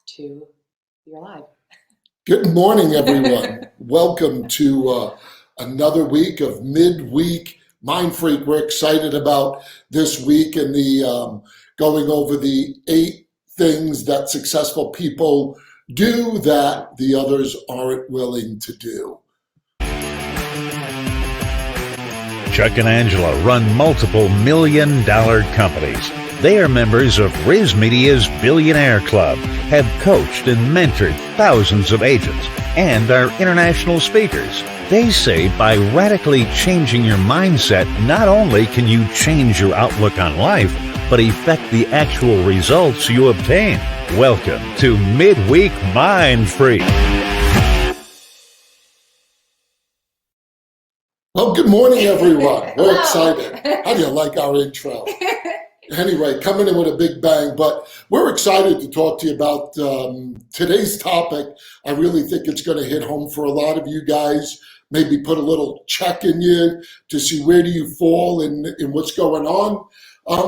to You're Live. Good morning, everyone. Welcome to another week of Midweek Mindfreak. We're excited about this week and the going over the 8 things that successful people do that the others aren't willing to do. Chuck and Angela run multiple million-dollar companies. They are members of Riz Media's Billionaire Club, have coached and mentored thousands of agents, and are international speakers. They say by radically changing your mindset, not only can you change your outlook on life, but affect the actual results you obtain. Welcome to Midweek Mindfreak. Well, good morning, everyone. We're excited. How do you like our intro? Anyway, coming in with a big bang, but we're excited to talk to you about today's topic. I really think it's going to hit home for a lot of you guys, maybe put a little check in you to see where do you fall in what's going on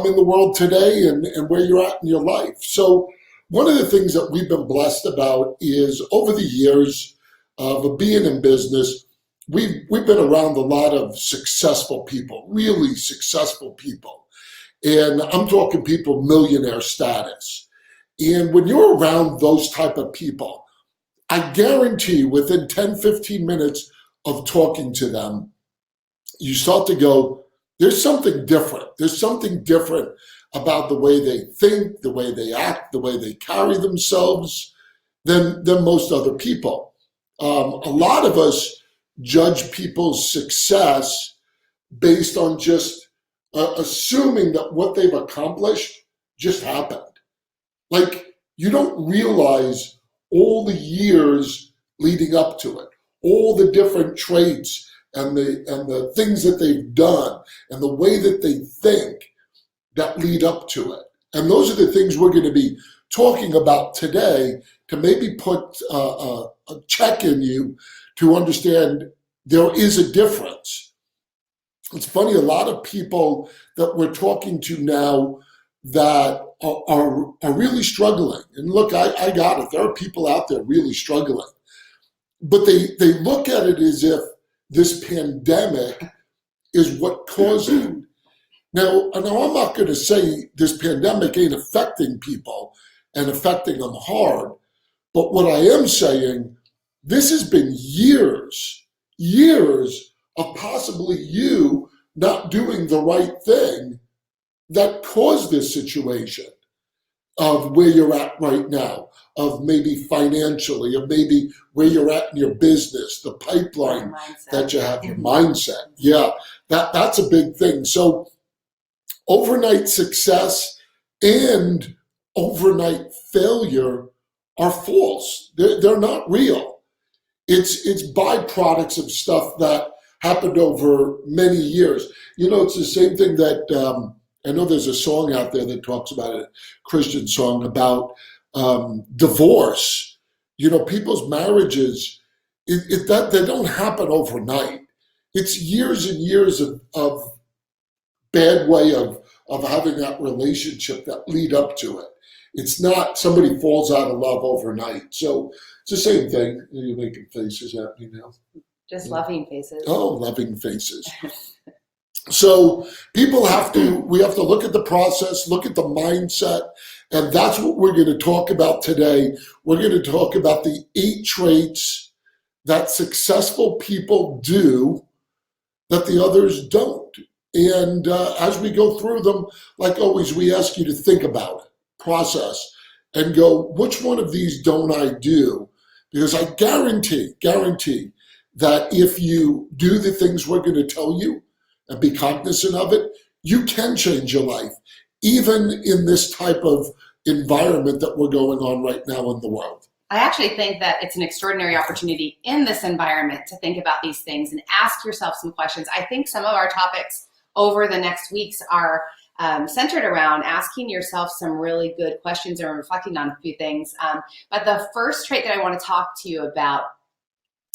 in the world today and where you're at in your life. So one of the things that we've been blessed about is over the years of being in business, we've been around a lot of successful people, really successful people. And I'm talking people millionaire status. And when you're around those type of people, I guarantee you within 10, 15 minutes of talking to them, you start to go, there's something different. There's something different about the way they think, the way they act, the way they carry themselves than most other people. A lot of us judge people's success based on just assuming that what they've accomplished just happened. Like, you don't realize all the years leading up to it, all the different traits and the things that they've done and the way that they think that lead up to it. And those are the things we're going to be talking about today to maybe put a check in you to understand there is a difference. It's funny, a lot of people that we're talking to now that are really struggling. And look, I got it. There are people out there really struggling. But they look at it as if this pandemic is what caused it. Now, I'm not going to say this pandemic ain't affecting people and affecting them hard. But what I am saying, this has been years of possibly you not doing the right thing that caused this situation of where you're at right now, of maybe financially, of maybe where you're at in your business, the pipeline that you have, your mindset. Yeah, that's a big thing. So overnight success and overnight failure are false. They're not real. It's byproducts of stuff that happened over many years. You know, it's the same thing that I know there's a song out there that talks about it, a Christian song about divorce. You know, people's marriages, that they don't happen overnight. It's years and years of bad way of having that relationship that lead up to it. It's not somebody falls out of love overnight. So it's the same thing. You're making faces at me now. Just loving faces. Oh, loving faces. So we have to look at the process, look at the mindset, and that's what we're going to talk about today. We're going to talk about the 8 traits that successful people do that the others don't. And as we go through them, like always, we ask you to think about it, process, and go, which one of these don't I do? Because I guarantee that if you do the things we're going to tell you and be cognizant of it, you can change your life, even in this type of environment that we're going on right now in the world. I actually think that it's an extraordinary opportunity in this environment to think about these things and ask yourself some questions. I think some of our topics over the next weeks are centered around asking yourself some really good questions and reflecting on a few things. But the first trait that I want to talk to you about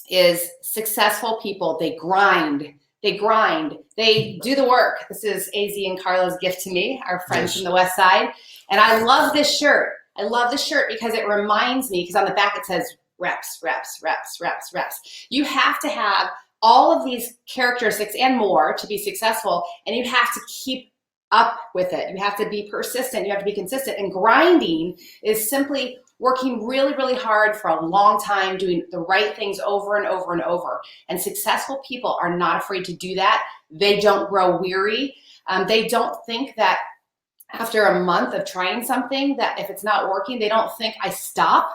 is successful people. They grind, they do the work. This is AZ and Carla's gift to me, our friends from the West Side. And I love this shirt. I love the shirt because it reminds me, because on the back it says reps, reps, reps, reps, reps. You have to have all of these characteristics and more to be successful, and you have to keep up with it. You have to be persistent. You have to be consistent. And grinding is simply working really, really hard for a long time, doing the right things over and over and over. And successful people are not afraid to do that. They don't grow weary. They don't think that after a month of trying something, that if it's not working, they don't think I stop.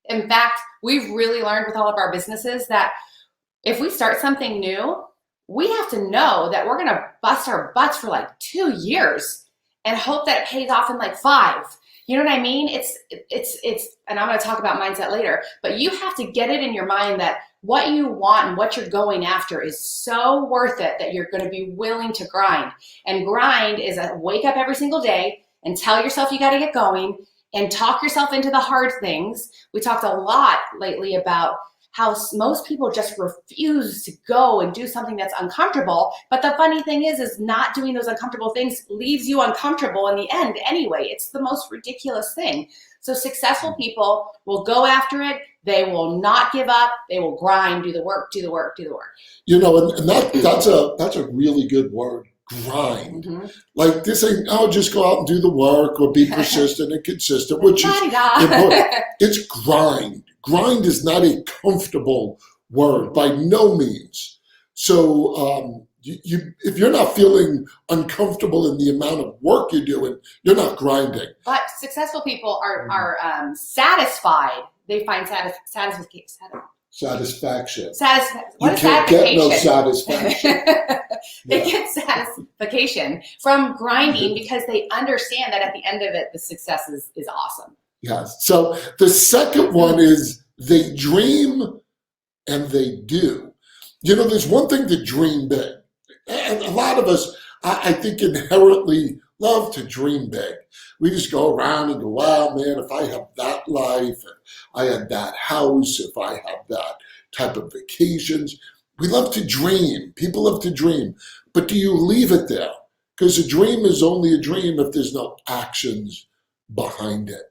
In fact, we've really learned with all of our businesses that if we start something new, we have to know that we're going to bust our butts for like 2 years and hope that it pays off in like 5. You know what I mean? It's, and I'm going to talk about mindset later, but you have to get it in your mind that what you want and what you're going after is so worth it that you're going to be willing to grind. And grind is a wake up every single day and tell yourself you got to get going and talk yourself into the hard things. We talked a lot lately about how most people just refuse to go and do something that's uncomfortable. But the funny thing is not doing those uncomfortable things leaves you uncomfortable in the end anyway. It's the most ridiculous thing. So successful people will go after it. They will not give up. They will grind, do the work, do the work, do the work. You know, and that's a really good word, grind. Mm-hmm. Like this ain't, oh, just go out and do the work or be persistent and consistent, which is important. It's grind. Grind is not a comfortable word by no means. So if you're not feeling uncomfortable in the amount of work you're doing, you're not grinding. But successful people are satisfied. They find satisfaction. You can't get no satisfaction. They get satisfaction from grinding because they understand that at the end of it, the success is awesome. Yes. So the second one is they dream and they do. You know, there's one thing to dream big. And a lot of us, I think, inherently love to dream big. We just go around and go, wow, man, if I have that life, if I had that house, if I have that type of vacations. We love to dream. People love to dream. But do you leave it there? Because a dream is only a dream if there's no actions behind it.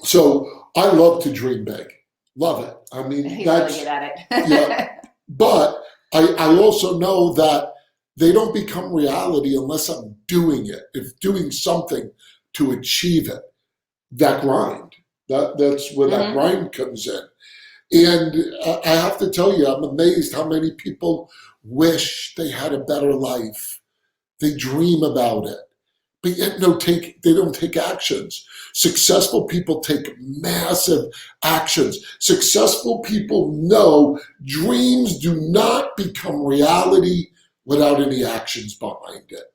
So I love to dream big. Love it. I mean, He's that's really good at it. yeah. But I also know that they don't become reality unless I'm doing it. If doing something to achieve it, that grind. That's where that grind comes in. And I have to tell you, I'm amazed how many people wish they had a better life. They dream about it, but yet they don't take actions. Successful people take massive actions. Successful people know dreams do not become reality without any actions behind it,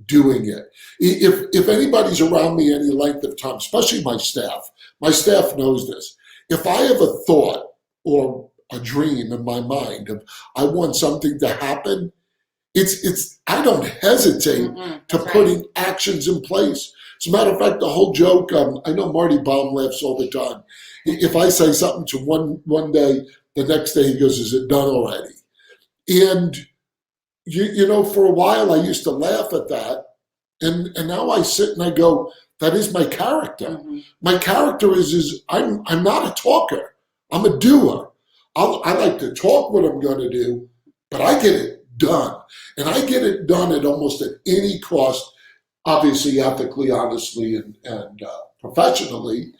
doing it. If anybody's around me any length of time, especially my staff knows this. If I have a thought or a dream in my mind of I want something to happen, I don't hesitate to putting actions in place. As a matter of fact, the whole joke, I know Marty Baum laughs all the time. If I say something to one day, the next day he goes, is it done already? And you know, for a while I used to laugh at that. And now I sit and I go, that is my character. Mm-hmm. My character is I'm not a talker. I'm a doer. I like to talk what I'm going to do, but I get it done. And I get it done at almost at any cost, obviously, ethically, honestly, and professionally.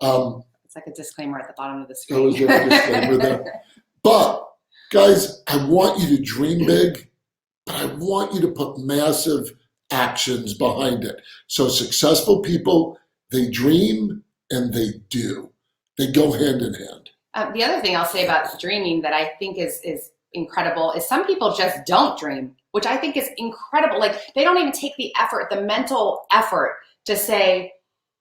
It's like a disclaimer at the bottom of the screen. There was a disclaimer there. But, guys, I want you to dream big, but I want you to put massive actions behind it. So successful people, they dream and they do. They go hand in hand. The other thing I'll say about dreaming that I think is incredible is some people just don't dream, which I think is incredible. Like they don't even take the effort, the mental effort to say,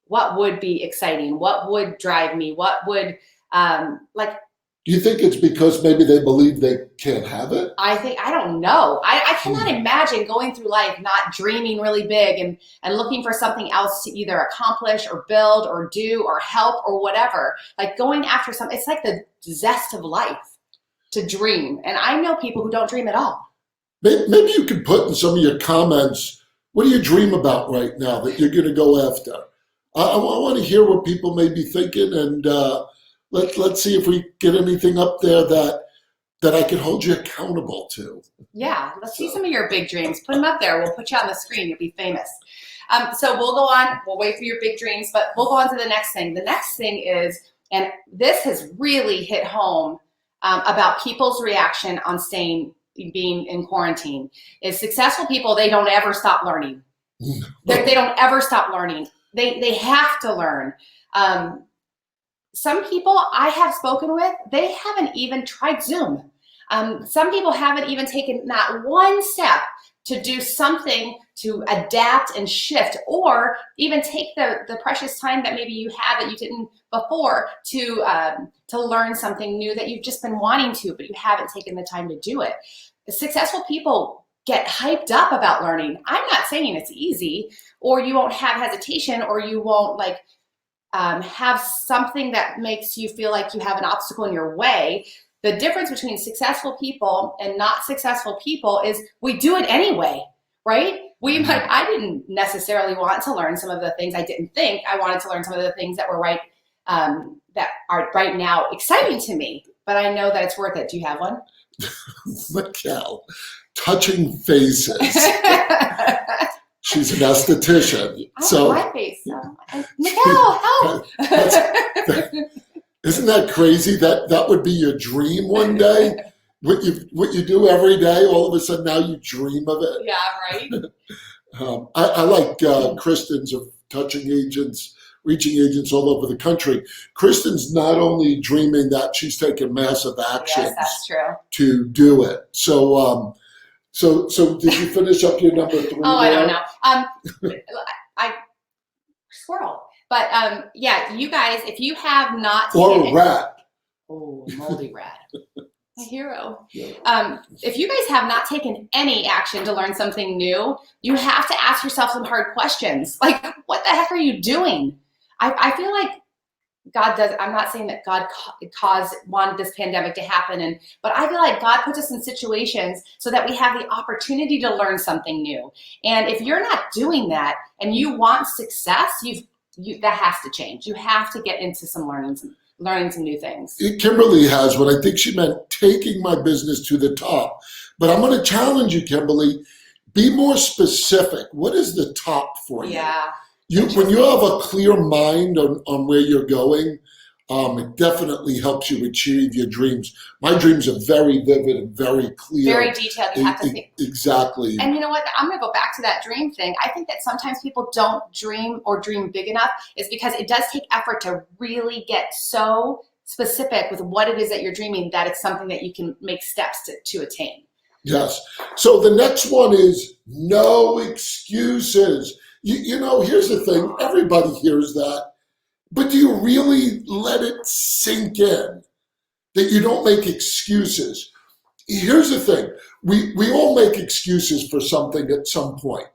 what would be exciting? What would drive me? What would, Do you think it's because maybe they believe they can't have it? I don't know. I cannot imagine going through life not dreaming really big and looking for something else to either accomplish or build or do or help or whatever. Like going after something, it's like the zest of life to dream. And I know people who don't dream at all. Maybe you could put in some of your comments, what do you dream about right now that you're going to go after? I want to hear what people may be thinking, and let's see if we get anything up there that I can hold you accountable to. Yeah, let's see some of your big dreams. Put them up there. We'll put you on the screen. You'll be famous. So we'll go on. We'll wait for your big dreams, but we'll go on to the next thing. The next thing is, and this has really hit home about people's reaction on being in quarantine, is successful people, they don't ever stop learning. They don't ever stop learning. They have to learn. Some people I have spoken with, they haven't even tried Zoom. Some people haven't even taken not one step to do something to adapt and shift, or even take the precious time that maybe you had that you didn't before to learn something new that you've just been wanting to, but you haven't taken the time to do it. Successful people get hyped up about learning. I'm not saying it's easy, or you won't have hesitation, or you won't have something that makes you feel like you have an obstacle in your way. The difference between successful people and not successful people is we do it anyway, right? I didn't necessarily want to learn some of the things. I didn't think I wanted to learn some of the things that were that are right now exciting to me, but I know that it's worth it. Do you have one? Mikkel, touching faces. She's an esthetician. My face. Mikkel, help! Isn't that crazy? That would be your dream one day. What you do every day, all of a sudden now you dream of it. Yeah, right. I like Kristen's of touching agents, reaching agents all over the country. Kristen's not only dreaming that, she's taking massive action. Yes, that's true. To do it. So did you finish up your number 3? Oh, I don't know. I squirrel. But yeah, you guys, if you have not or a rat. Oh, moldy rat. A hero. Yeah. If you guys have not taken any action to learn something new, you have to ask yourself some hard questions. Like, what the heck are you doing? I feel like God does. I'm not saying that God wanted this pandemic to happen, but I feel like God puts us in situations so that we have the opportunity to learn something new. And if you're not doing that and you want success, that has to change. You have to get into some learning some new things. Kimberly has what I think she meant, taking my business to the top. But I'm going to challenge you, Kimberly. Be more specific. What is the top for you? Yeah. When you have a clear mind on where you're going, it definitely helps you achieve your dreams. My dreams are very vivid and very clear. Very detailed. You have to think. Exactly. And you know what? I'm going to go back to that dream thing. I think that sometimes people don't dream or dream big enough is because it does take effort to really get so specific with what it is that you're dreaming that it's something that you can make steps to attain. Yes. So the next one is no excuses. You know, here's the thing. Everybody hears that. But do you really let it sink in that you don't make excuses? Here's the thing. We all make excuses for something at some point.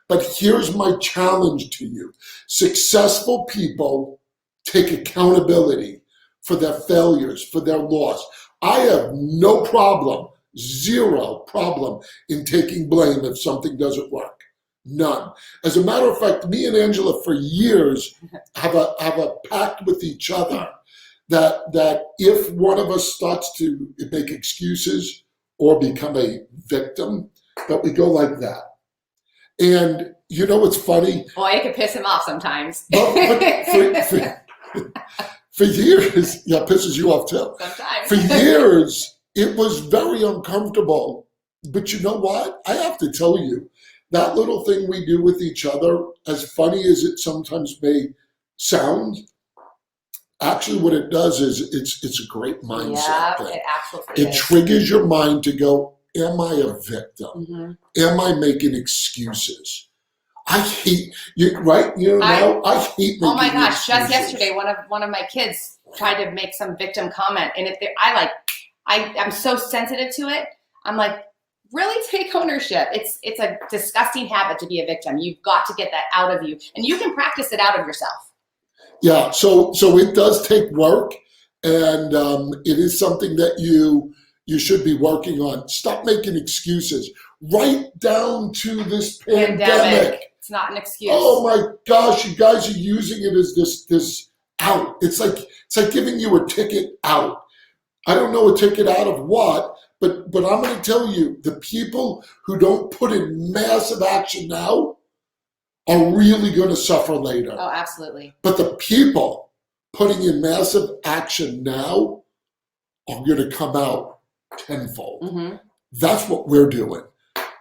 But here's my challenge to you. Successful people take accountability for their failures, for their loss. I have no problem, 0 problem in taking blame if something doesn't work. None. As a matter of fact, me and Angela for years have a pact with each other that if one of us starts to make excuses or become a victim, that we go like that. And you know what's funny? Boy, it could piss him off sometimes. But for years, yeah, it pisses you off too. Sometimes. For years, it was very uncomfortable. But you know what? I have to tell you, that little thing we do with each other, as funny as it sometimes may sound, actually what it does is it's a great mindset thing. It absolutely It triggers your mind to go, am I a victim? Mm-hmm. Am I making excuses? I hate you, right? You know, I hate making Oh my gosh! excuses. Just yesterday, one of my kids tried to make some victim comment, and I'm so sensitive to it. I'm like, really take ownership. It's a disgusting habit to be a victim. You've got to get that out of you, and you can practice it out of yourself. Yeah. So it does take work, and it is something that you should be working on. Stop making excuses. Right down to this pandemic. not an excuse. Oh my gosh, you guys are using it as this out. It's like giving you a ticket out. I don't know a ticket out of what, but I'm going to tell you, the people who don't put in massive action now are really going to suffer later. Oh, absolutely. But the people putting in massive action now are going to come out tenfold. Mm-hmm. That's what we're doing.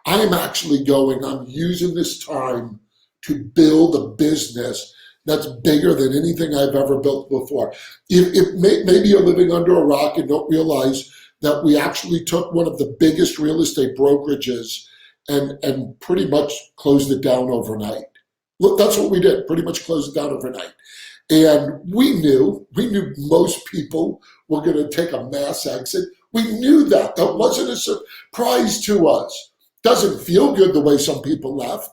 I'm using this time to build a business that's bigger than anything I've ever built before. Maybe you're living under a rock and don't realize that we actually took one of the biggest real estate brokerages and pretty much closed it down overnight. Look, that's what we did, pretty much closed it down overnight. And we knew most people were going to take a mass exit. We knew that. That wasn't a surprise to us. Doesn't feel good the way some people left,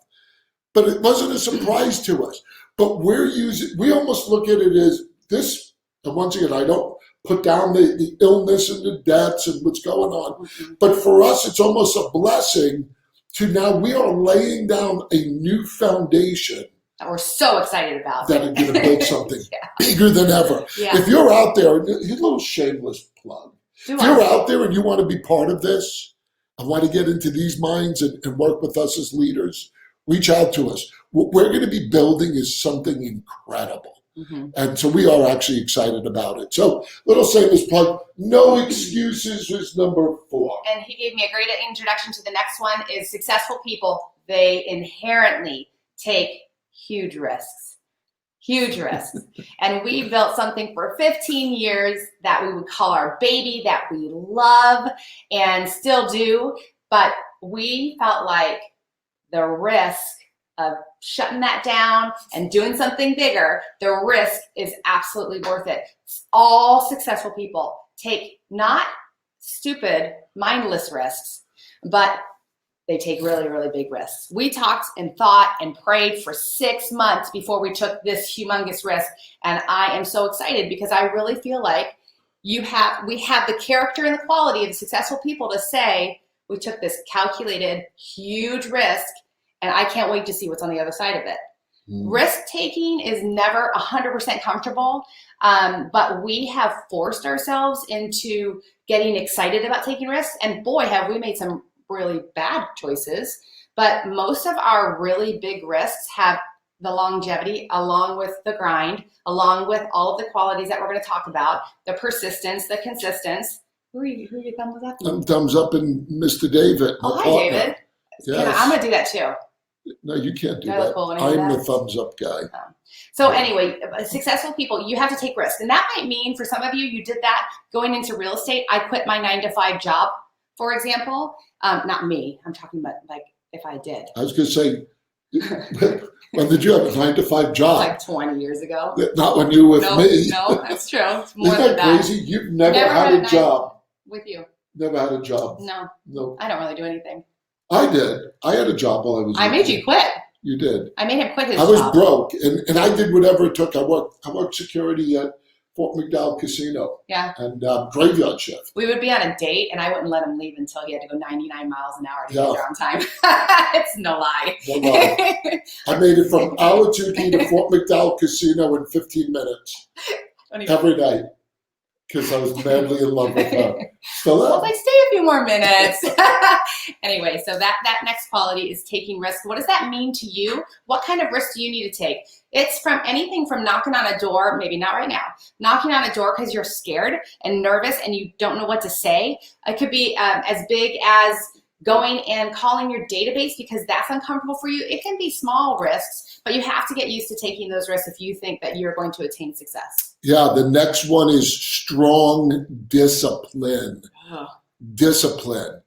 but it wasn't a surprise to us. But we almost look at it as this, and once again, I don't put down the illness and the deaths and what's going on. Mm-hmm. But for us, it's almost a blessing to now we are laying down a new foundation That we're so excited about. that are going to build something Yeah. bigger than ever. Yeah. If you're out there, here's a little shameless plug. Do If you're I? out there and you want to be part of this, I want to get into these minds and work with us as leaders, reach out to us. What we're going to be building is something incredible. Mm-hmm. And so we are actually excited about it. So little shameless plug, no excuses is number 4. And he gave me a great introduction to the next one is successful people. They inherently take huge risks. Huge risks. And we built something for 15 years that we would call our baby, that we love and still do. But we felt like the risk of shutting that down and doing something bigger, the risk is absolutely worth it. All successful people take not stupid, mindless risks, but they take really, really big risks. We talked and thought and prayed for 6 months before we took this humongous risk. And I am so excited because I really feel like we have the character and the quality of successful people to say, we took this calculated, huge risk, and I can't wait to see what's on the other side of it. Risk taking is never 100% comfortable, but we have forced ourselves into getting excited about taking risks. And boy, have we made some really bad choices. But most of our really big risks have the longevity along with the grind, along with all of the qualities that we're going to talk about, the persistence, the consistency. Who are your thumbs up? Thumbs up and Mr. David. Oh, hi, David. Yes. I'm going to do that too. No, you can't do That was that. cool when I did I'm that. the thumbs up guy. So anyway, successful people, you have to take risks. And that might mean for some of you did that going into real estate. I quit my 9-to-5 job, for example. Not me. I'm talking about like if I did. I was going to say, when did you have a 9-to-5 job? Like 20 years ago. Not when you were with me. No, that's true. It's more Isn't than that that. crazy? You've never Never had a job. With you. Never had a job. No, No. I don't really do anything. I did. I had a job while I was I with made you quit. You did. I made him quit his I was job. broke, and I did whatever it took. I worked security at Fort McDowell Casino. Yeah. And graveyard shift. We would be on a date, and I wouldn't let him leave until he had to go 99 miles an hour to Yeah. get there on time. It's no lie. No lie. I made it from Ahwatukee to Fort McDowell Casino in 15 minutes every night because I was madly in love with her. Still Well, am. if I stay a few more minutes. Anyway, so that next quality is taking risks. What does that mean to you? What kind of risk do you need to take? It's from anything from knocking on a door, maybe not right now, knocking on a door because you're scared and nervous and you don't know what to say. It could be as big as going and calling your database because that's uncomfortable for you. It can be small risks, but you have to get used to taking those risks if you think that you're going to attain success. Yeah, the next one is strong discipline. Oh. Discipline.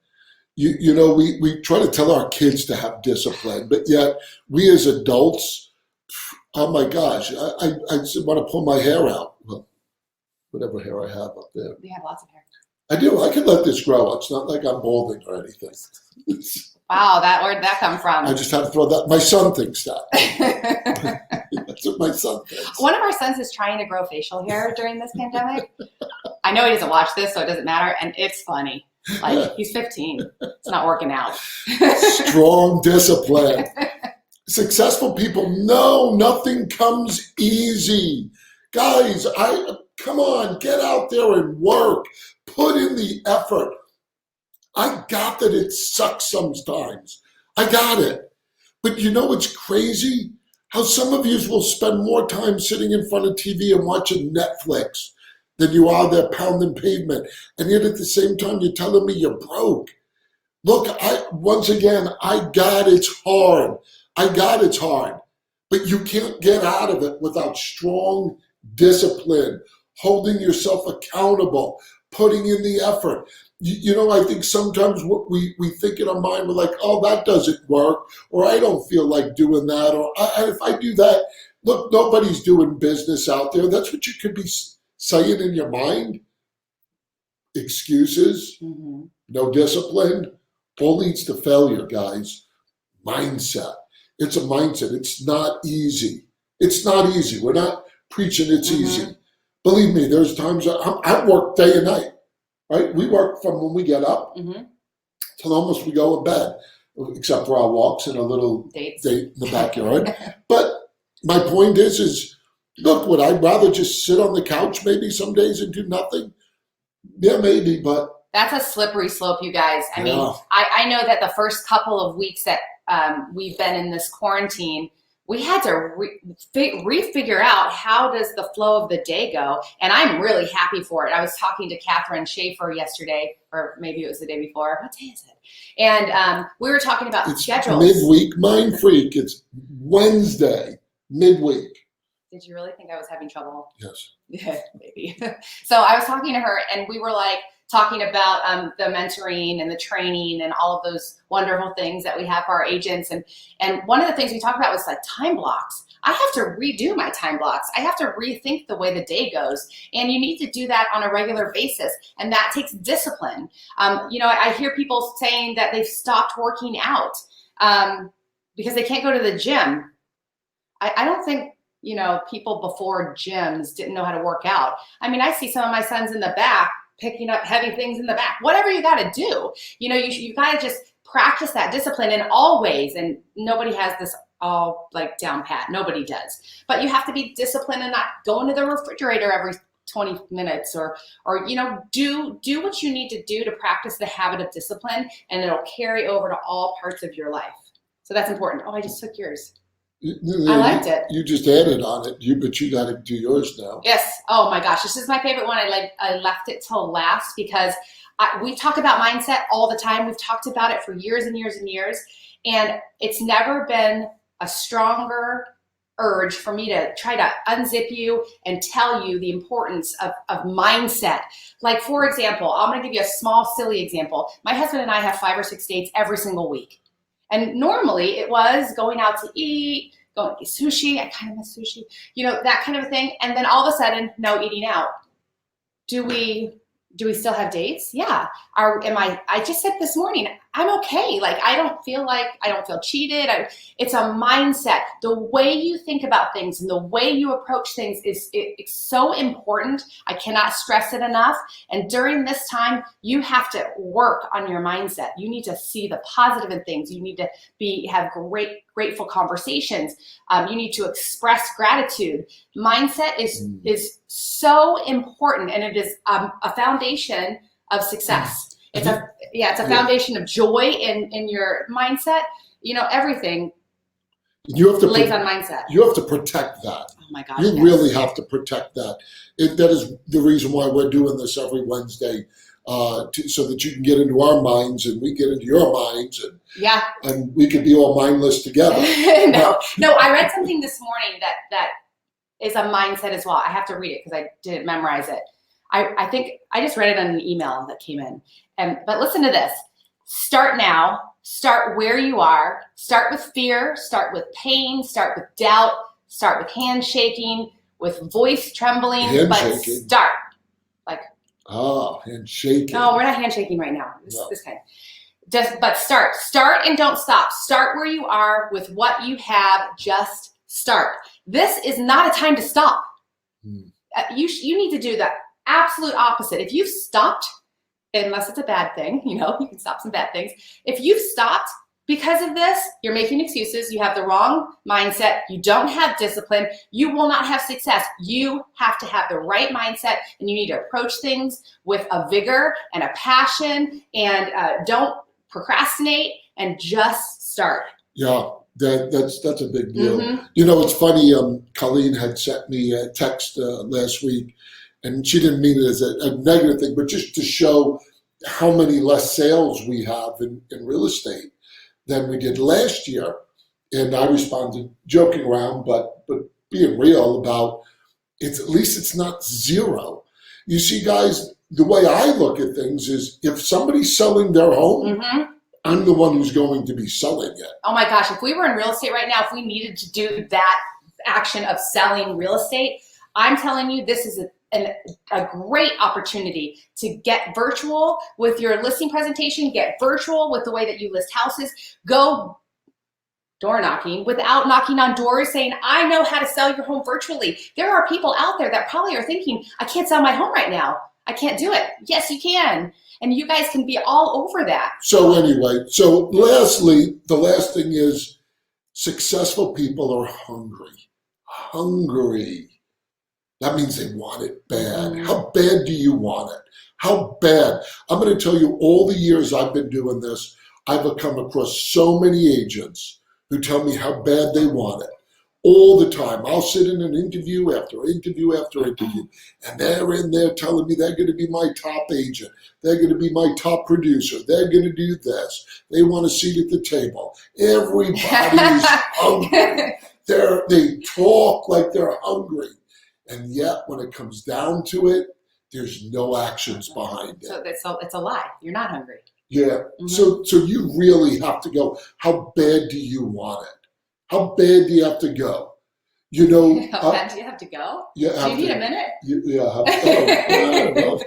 You know, we try to tell our kids to have discipline, but yet we as adults, oh my gosh, I just want to pull my hair out. Well, whatever hair I have up there. You have lots of hair. I do. I can let this grow. It's not like I'm balding or anything. Wow, where'd that come from? I just had to throw that. My son thinks that. That's what my son thinks. One of our sons is trying to grow facial hair during this pandemic. I know he doesn't watch this, so it doesn't matter, and it's funny. Like, he's 15. It's not working out. Strong discipline. Successful people know nothing comes easy. Guys, come on, get out there and work. Put in the effort. I got that it sucks sometimes. I got it. But you know what's crazy? How some of you will spend more time sitting in front of TV and watching Netflix than you are there pounding pavement. And yet at the same time, you're telling me you're broke. Look, once again, I got it's hard. I got it's hard. But you can't get out of it without strong discipline, holding yourself accountable, putting in the effort. You know, I think sometimes what we think in our mind, we're like, oh, that doesn't work, or I don't feel like doing that, or if I do that, look, nobody's doing business out there. That's what you could be saying in your mind. Excuses, no discipline, all leads to failure, guys. Mindset. It's a mindset. It's not easy. It's not easy. We're not preaching it's easy. Believe me, there's times I work day and night, right? We work from when we get up till almost we go to bed, except for our walks and a little date in the backyard. But my point is, look, would I rather just sit on the couch maybe some days and do nothing? Yeah, maybe, but that's a slippery slope, you guys. I mean, I know that the first couple of weeks that we've been in this quarantine, we had to refigure out how does the flow of the day go. And I'm really happy for it. I was talking to Catherine Schaefer yesterday, or maybe it was the day before. What day is it? And we were talking about schedules. Midweek Mindfreak. It's Wednesday, midweek. Did you really think I was having trouble? Yes. Yeah, maybe. So I was talking to her, and we were like talking about the mentoring and the training and all of those wonderful things that we have for our agents. And one of the things we talked about was like time blocks. I have to redo my time blocks. I have to rethink the way the day goes. And you need to do that on a regular basis. And that takes discipline. You know, I hear people saying that they've stopped working out because they can't go to the gym. I don't think, you know, people before gyms didn't know how to work out. I mean, I see some of my sons in the back picking up heavy things in the back. Whatever you got to do, you know, you got to just practice that discipline in all ways. And nobody has this all like down pat. Nobody does. But you have to be disciplined and not go into the refrigerator every 20 minutes or you know, do what you need to do to practice the habit of discipline, and it'll carry over to all parts of your life. So that's important. Oh, I just took yours. I liked it. You just added on it, but you got to do yours now. Yes. Oh my gosh, this is my favorite one. I left it till last because we talk about mindset all the time. We've talked about it for years and years and years, and it's never been a stronger urge for me to try to unzip you and tell you the importance of mindset. Like, for example, I'm going to give you a small, silly example. My husband and I have 5 or 6 dates every single week. And normally it was going out to eat, going to get sushi. I kind of miss sushi, you know, that kind of a thing. And then all of a sudden, no eating out. Do we still have dates? Yeah. I just said this morning, I'm okay. Like, I don't feel cheated. It's a mindset. The way you think about things and the way you approach things it's so important. I cannot stress it enough. And during this time, you have to work on your mindset. You need to see the positive in things. You need to have grateful conversations. You need to express gratitude. Mindset is so important, and it is a foundation of success. It's a foundation of joy in your mindset. You know, everything lays on mindset. You have to protect that. Oh my gosh. You really have to protect that. That is the reason why we're doing this every Wednesday, so that you can get into our minds and we get into your minds, and we can be all mindless together. No, I read something this morning that is a mindset as well. I have to read it because I didn't memorize it. I think I just read it on an email that came in. But listen to this. Start now. Start where you are. Start with fear. Start with pain. Start with doubt. Start with handshaking, with voice trembling. But start. Handshaking. No, we're not handshaking right now. This kind. But start. Start and don't stop. Start where you are with what you have. Just start. This is not a time to stop. You need to do the absolute opposite. If you've stopped, unless it's a bad thing, you know, you can stop some bad things. If you've stopped Because of this, you're making excuses. You have the wrong mindset. You don't have discipline. You will not have success. You have to have the right mindset, and you need to approach things with a vigor and a passion, and don't procrastinate, and just start. Yeah, that's a big deal. Mm-hmm. You know, it's funny. Colleen had sent me a text last week, and she didn't mean it as a negative thing, but just to show how many less sales we have in real estate than we did last year. And I responded joking around, but being real about at least it's not zero. You see, guys, the way I look at things is if somebody's selling their home, Mm-hmm. I'm the one who's going to be selling it. Oh my gosh, if we were in real estate right now, if we needed to do that action of selling real estate, I'm telling you, this is a great opportunity to get virtual with your listing presentation, get virtual with the way that you list houses, go door knocking without knocking on doors saying, I know how to sell your home virtually. There are people out there that probably are thinking, I can't sell my home right now. I can't do it. Yes, you can. And you guys can be all over that. So anyway, lastly, the last thing is successful people are hungry. Hungry. That means they want it bad. Mm-hmm. How bad do you want it? How bad? I'm going to tell you, all the years I've been doing this, I've come across so many agents who tell me how bad they want it. All the time. I'll sit in an interview after interview after interview, and they're in there telling me they're going to be my top agent. They're going to be my top producer. They're going to do this. They want a seat at the table. Everybody's hungry. They talk like they're hungry. And yet, when it comes down to it, there's no actions behind it. So it's a lie. You're not hungry. Yeah. Mm-hmm. So you really have to go, how bad do you want it? How bad do you have to go? You know. How bad do you have to go? Do you need a minute? I don't know.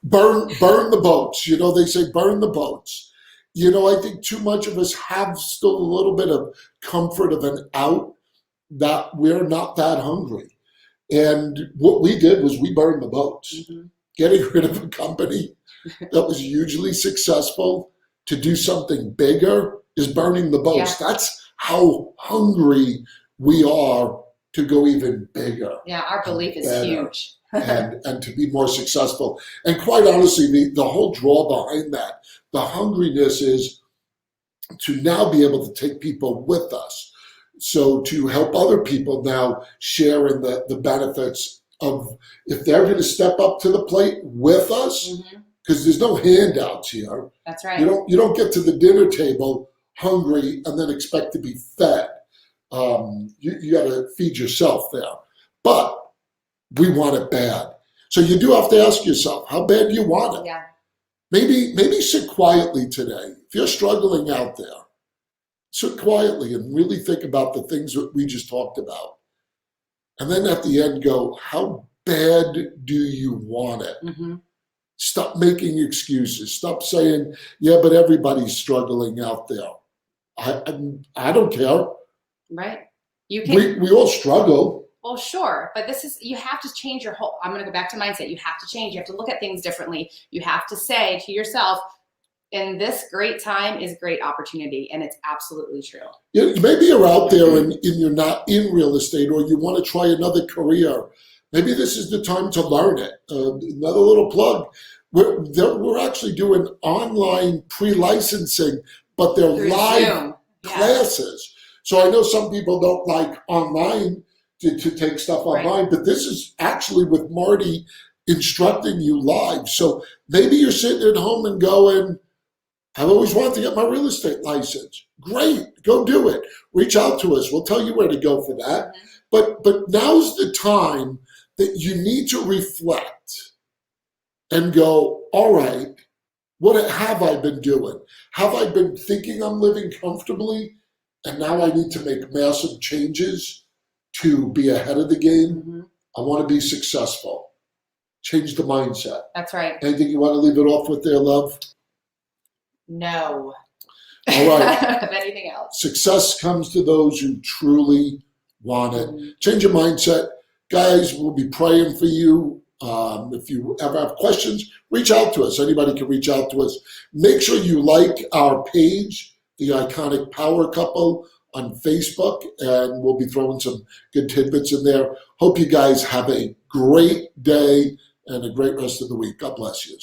Burn the boats. You know, they say burn the boats. You know, I think too much of us have still a little bit of comfort of an out that we're not that hungry. And what we did was we burned the boats. Mm-hmm. Getting rid of a company that was hugely successful to do something bigger is burning the boats. Yeah. That's how hungry we are to go even bigger. Yeah, our belief is huge. and to be more successful. And quite honestly, the whole draw behind that, the hungriness is to now be able to take people with us. So to help other people now share in the benefits of, if they're going to step up to the plate with us, because there's no handouts here. That's right. You don't get to the dinner table hungry and then expect to be fed. You got to feed yourself there. But we want it bad. So you do have to ask yourself, how bad do you want it? Yeah. Maybe sit quietly today. If you're struggling out there, sit quietly and really think about the things that we just talked about. And then at the end go, how bad do you want it? Mm-hmm. Stop making excuses. Stop saying, yeah, but everybody's struggling out there. I don't care. Right. You can. We all struggle. Well, sure, but you have to change your whole, I'm going to go back to mindset. You have to change. You have to look at things differently. You have to say to yourself, in this great time is a great opportunity, and it's absolutely true. Yeah, maybe you're out there and you're not in real estate, or you want to try another career. Maybe this is the time to learn it. Another little plug. We're actually doing online pre-licensing, but they're through live Zoom. classes. So I know some people don't like online to take stuff online, but this is actually with Marty instructing you live. So maybe you're sitting at home and going, I've always wanted to get my real estate license. Great, go do it. Reach out to us. We'll tell you where to go for that. Mm-hmm. But now's the time that you need to reflect and go, all right, what have I been doing? Have I been thinking I'm living comfortably, and now I need to make massive changes to be ahead of the game? Mm-hmm. I want to be successful. Change the mindset. That's right. Anything you want to leave it off with there, love? No. All right. I don't have anything else. Success comes to those who truly want it. Mm-hmm. Change your mindset. Guys, we'll be praying for you. If you ever have questions, reach out to us. Anybody can reach out to us. Make sure you like our page, the iconic power couple on Facebook, and we'll be throwing some good tidbits in there. Hope you guys have a great day and a great rest of the week. God bless you.